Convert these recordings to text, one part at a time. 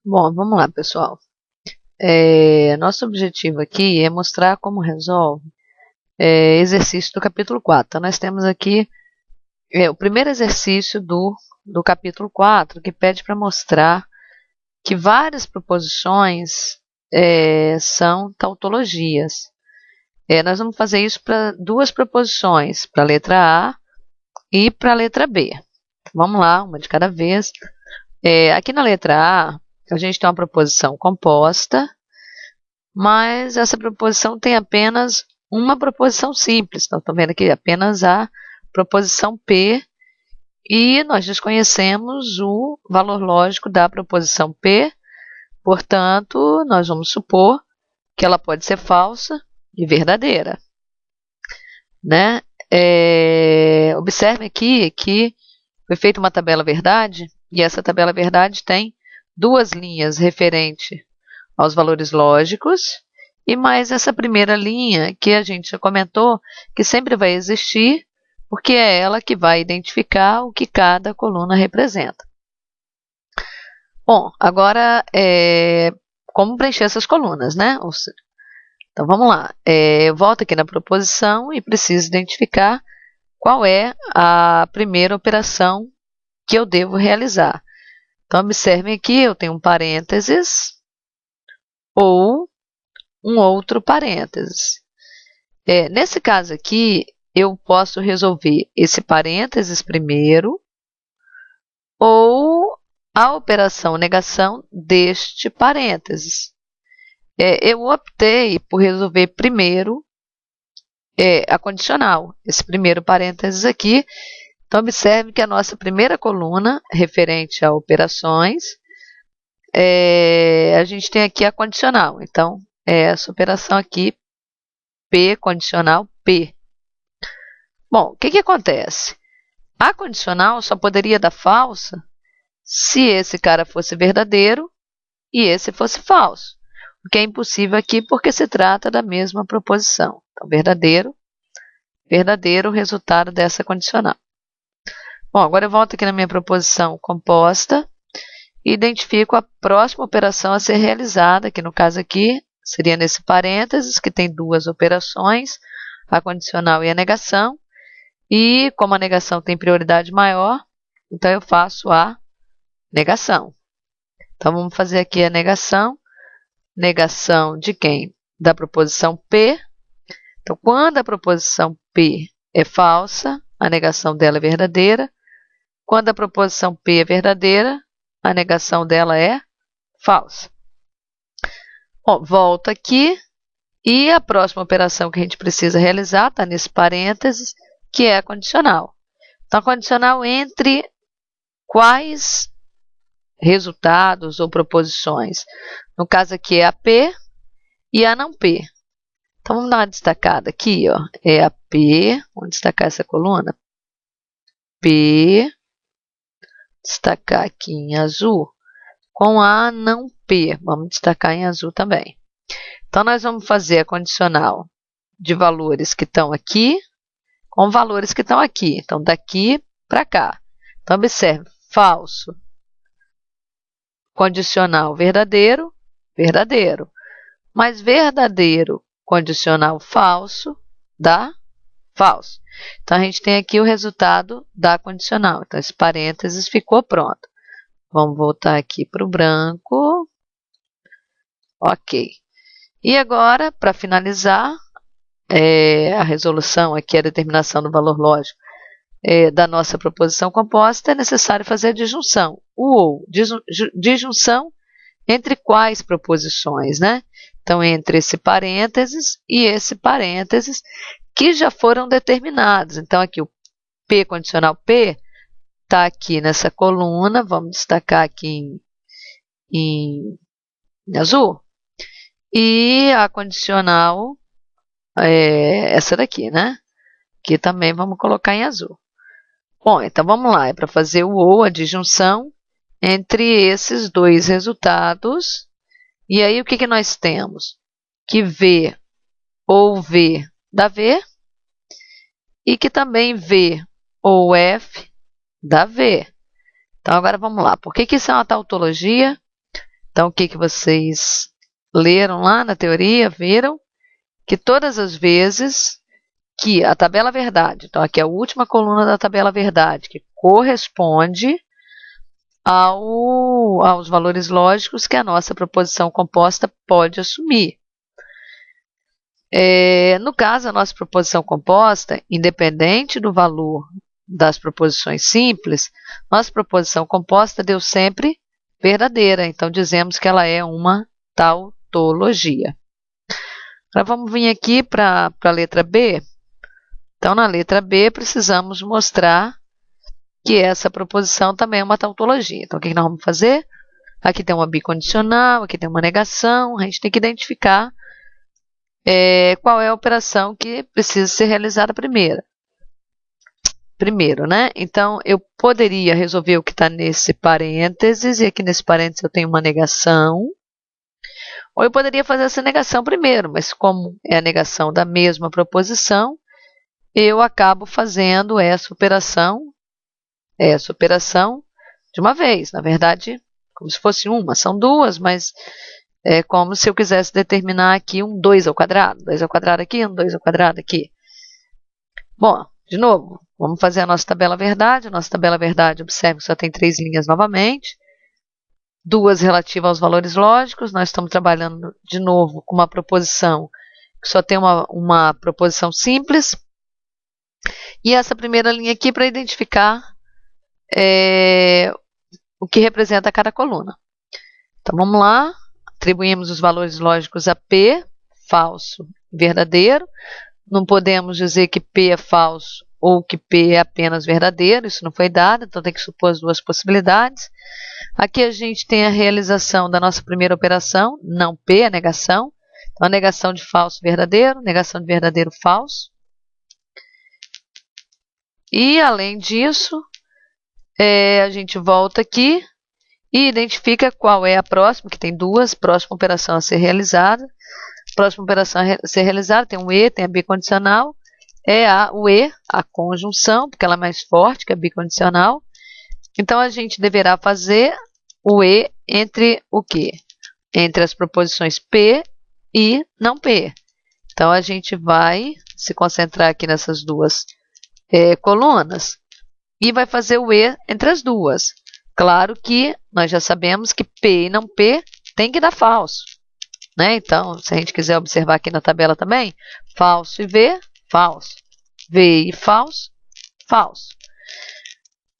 Bom, vamos lá, pessoal. Nosso objetivo aqui é mostrar como resolve exercício do capítulo 4. Então, nós temos aqui o primeiro exercício do capítulo 4, que pede para mostrar que várias proposições são tautologias. Nós vamos fazer isso para duas proposições, para a letra A e para a letra B. Vamos lá, uma de cada vez. Aqui na letra A, a gente tem uma proposição composta, mas essa proposição tem apenas uma proposição simples. Então, estão vendo aqui apenas a proposição P, e nós desconhecemos o valor lógico da proposição P, portanto, nós vamos supor que ela pode ser falsa e verdadeira, né? Observe aqui que foi feita uma tabela verdade, e essa tabela verdade tem duas linhas referente aos valores lógicos, e mais essa primeira linha que a gente já comentou, que sempre vai existir, porque é ela que vai identificar o que cada coluna representa. Bom, agora, como preencher essas colunas, né? Então, vamos lá. Eu volto aqui na proposição e preciso identificar qual é a primeira operação que eu devo realizar. Então, observem aqui, eu tenho um parênteses ou um outro parênteses. Nesse caso aqui, eu posso resolver esse parênteses primeiro ou a operação negação deste parênteses. Eu optei por resolver primeiro a condicional, esse primeiro parênteses aqui. Então, observe que a nossa primeira coluna, referente a operações, a gente tem aqui a condicional. Então, essa operação aqui, P condicional P. Bom, o que acontece? A condicional só poderia dar falsa se esse cara fosse verdadeiro e esse fosse falso. O que é impossível aqui porque se trata da mesma proposição. Então, verdadeiro, verdadeiro o resultado dessa condicional. Bom, agora eu volto aqui na minha proposição composta e identifico a próxima operação a ser realizada, que no caso aqui seria nesse parênteses, que tem duas operações, a condicional e a negação. E como a negação tem prioridade maior, então eu faço a negação. Então, vamos fazer aqui a negação. Negação de quem? Da proposição P. Então, quando a proposição P é falsa, a negação dela é verdadeira. Quando a proposição P é verdadeira, a negação dela é falsa. Bom, volto aqui. E a próxima operação que a gente precisa realizar está nesse parênteses, que é a condicional. Então, a condicional entre quais resultados ou proposições? No caso aqui é a P e a não P. Então, vamos dar uma destacada aqui, ó. É a P, vamos destacar essa coluna. P, destacar aqui em azul, com a não P, vamos destacar em azul também. Então, nós vamos fazer a condicional de valores que estão aqui com valores que estão aqui. Então, daqui para cá. Então, observe, falso, condicional verdadeiro, verdadeiro. Mas verdadeiro, condicional falso, dá falso. Então, a gente tem aqui o resultado da condicional. Então, esse parênteses ficou pronto. Vamos voltar aqui para o branco. Ok. E agora, para finalizar, a resolução aqui, a determinação do valor lógico da nossa proposição composta, é necessário fazer a disjunção. O ou, disjunção entre quais proposições, né? Então, entre esse parênteses e esse parênteses, que já foram determinados. Então, aqui o P condicional P está aqui nessa coluna, vamos destacar aqui em azul, e a condicional essa daqui, né? Que também vamos colocar em azul. Bom, então vamos lá, é para fazer o ou, a disjunção entre esses dois resultados. E aí o que nós temos? Que V ou V dá V, e que também V ou F dá V. Então agora vamos lá, por que isso é uma tautologia? Então, o que vocês leram lá na teoria, viram que todas as vezes que a tabela verdade, então aqui é a última coluna da tabela verdade, que corresponde aos valores lógicos que a nossa proposição composta pode assumir. No caso, a nossa proposição composta, independente do valor das proposições simples, nossa proposição composta deu sempre verdadeira, então dizemos que ela é uma tautologia. Agora vamos vir aqui para a letra B. Então, na letra B, precisamos mostrar que essa proposição também é uma tautologia. Então, o que nós vamos fazer? Aqui tem uma bicondicional, aqui tem uma negação, a gente tem que identificar qual é a operação que precisa ser realizada primeiro, né? Então, eu poderia resolver o que está nesse parênteses, e aqui nesse parênteses eu tenho uma negação, ou eu poderia fazer essa negação primeiro, mas como é a negação da mesma proposição, eu acabo fazendo essa operação de uma vez. Na verdade, como se fosse uma, são duas, mas é como se eu quisesse determinar aqui um 2 ao quadrado. 2 ao quadrado aqui, um 2 ao quadrado aqui. Bom, de novo, vamos fazer a nossa tabela verdade. A nossa tabela verdade, observe que só tem 3 linhas novamente. 2 relativas aos valores lógicos. Nós estamos trabalhando de novo com uma proposição que só tem uma proposição simples. E essa primeira linha aqui para identificar o que representa cada coluna. Então, vamos lá. Atribuímos os valores lógicos a P, falso, verdadeiro. Não podemos dizer que P é falso ou que P é apenas verdadeiro, isso não foi dado, então tem que supor as duas possibilidades. Aqui a gente tem a realização da nossa primeira operação, não P, a negação. Então, a negação de falso, verdadeiro, negação de verdadeiro, falso. E, além disso, a gente volta aqui e identifica qual é a próxima, que tem duas, próxima operação a ser realizada. Próxima operação a ser realizada tem um E, tem a bicondicional, o E, a conjunção, porque ela é mais forte que a bicondicional. Então, a gente deverá fazer o E entre o quê? Entre as proposições P e não P. Então, a gente vai se concentrar aqui nessas duas colunas e vai fazer o E entre as duas. Claro que nós já sabemos que P e não P tem que dar falso, né? Então, se a gente quiser observar aqui na tabela também, falso e V, falso. V e falso, falso.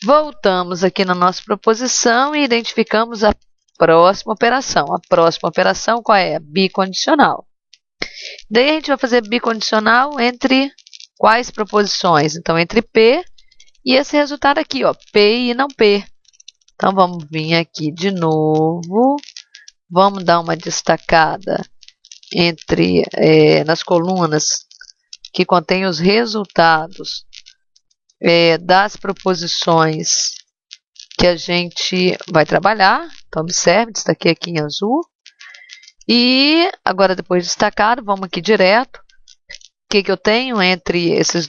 Voltamos aqui na nossa proposição e identificamos a próxima operação. A próxima operação qual é? Bicondicional. Daí a gente vai fazer bicondicional entre quais proposições? Então, entre P e esse resultado aqui, ó, P e não P. Então, vamos vir aqui de novo. Vamos dar uma destacada nas colunas que contém os resultados das proposições que a gente vai trabalhar. Então, observe, destaquei aqui em azul. E agora, depois de destacado, vamos aqui direto. O que eu tenho entre essas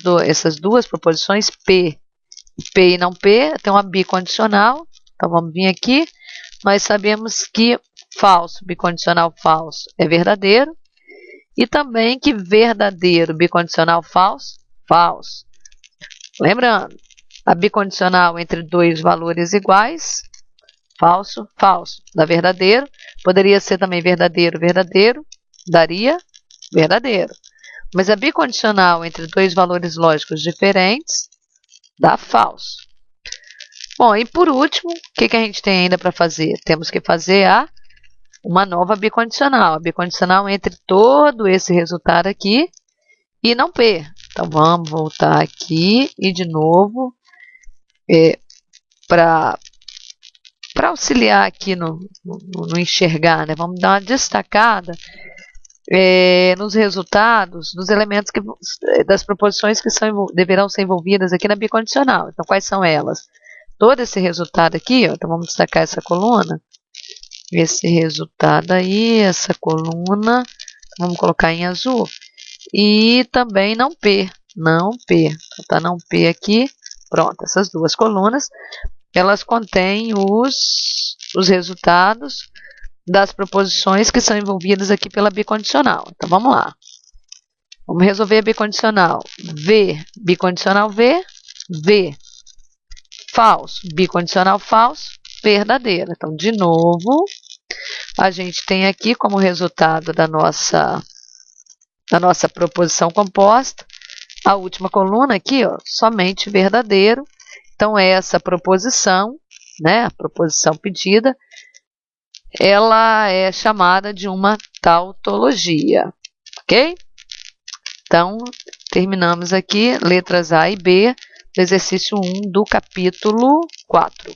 duas proposições, P e não P? Tem uma bicondicional. Então, vamos vir aqui. Nós sabemos que falso, bicondicional falso é verdadeiro. E também que verdadeiro, bicondicional falso, falso. Lembrando, a bicondicional entre dois valores iguais, falso, falso, dá verdadeiro. Poderia ser também verdadeiro, verdadeiro, daria verdadeiro. Mas a bicondicional entre dois valores lógicos diferentes, dá falso. Bom, e por último, o que a gente tem ainda para fazer? Temos que fazer uma nova bicondicional. A bicondicional entre todo esse resultado aqui e não P. Então, vamos voltar aqui e, de novo, para auxiliar aqui no enxergar, né? Vamos dar uma destacada nos resultados dos elementos das proposições que deverão ser envolvidas aqui na bicondicional. Então, quais são elas? Todo esse resultado aqui, ó, então vamos destacar essa coluna, esse resultado aí, essa coluna, vamos colocar em azul, e também não P, não P, então tá não P aqui, pronto, essas duas colunas, elas contêm os resultados das proposições que são envolvidas aqui pela bicondicional. Então, vamos lá. Vamos resolver a bicondicional. V, bicondicional V, V. Falso, bicondicional falso, verdadeiro. Então, de novo, a gente tem aqui como resultado da nossa proposição composta, a última coluna aqui, ó, somente verdadeiro. Então, essa proposição, né, a proposição pedida, ela é chamada de uma tautologia, ok? Então, terminamos aqui letras A e B do exercício 1 do capítulo 4.